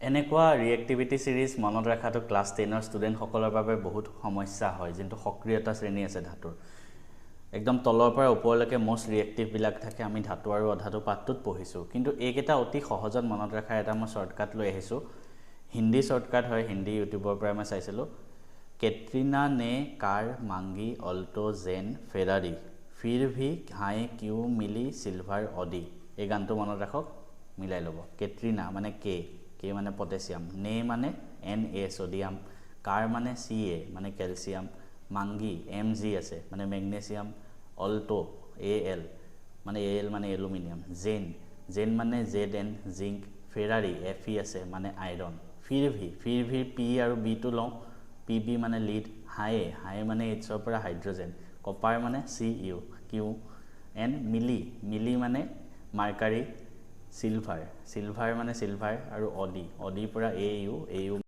এনেকুৱা ৰিএক্টিভিটি সিৰিজ মনত ৰাখাটো ক্লাছ 10ৰ ষ্টুডেণ্টসকলৰ বাবে বহুত সমস্যা হয় যোনটো সক্ৰিয়তা শ্ৰেণী আছে ধাতুৰ একদম তলৰ পৰা ওপৰলৈকে মোষ্ট ৰিএক্টিভবিলাক থাকে আমি ধাতু আৰু অধাতু পাঠটোত পঢ়িছোঁ কিন্তু এইকেইটা অতি সহজত মনত ৰখাৰ এটা মই শ্বৰ্টকাট লৈ আহিছোঁ হিন্দী শ্বৰ্টকাট হয় হিন্দী ইউটিউবৰ পৰা মই চাইছিলোঁ कैटरीना ने कार मांगी ऑल्टो जेन फेरारी फिर भी घाए क्यों मिली सिल्वर ऑडी এই গানটো মনত ৰাখক মিলাই ল'ব कैटरीना মানে के माने पोटेशियम ने माने Na सोडियम कार माने Ca माने कैल्शियम मांगी Mg আছে माने मैग्नेशियम ऑल्टो Al माने Al माने एल्युमिनियम जेन माने Zn जिंक फेरारी Fe আছে माने आयरन फिर भी P আৰু B টো লওঁ Pb माने लीड हाई माने H ৰ পৰা हाइड्रोजन कपार माने Cu Q N मिली माने मार्कारी सिल्वर माने सिल्वर और ऑडी পৰা AU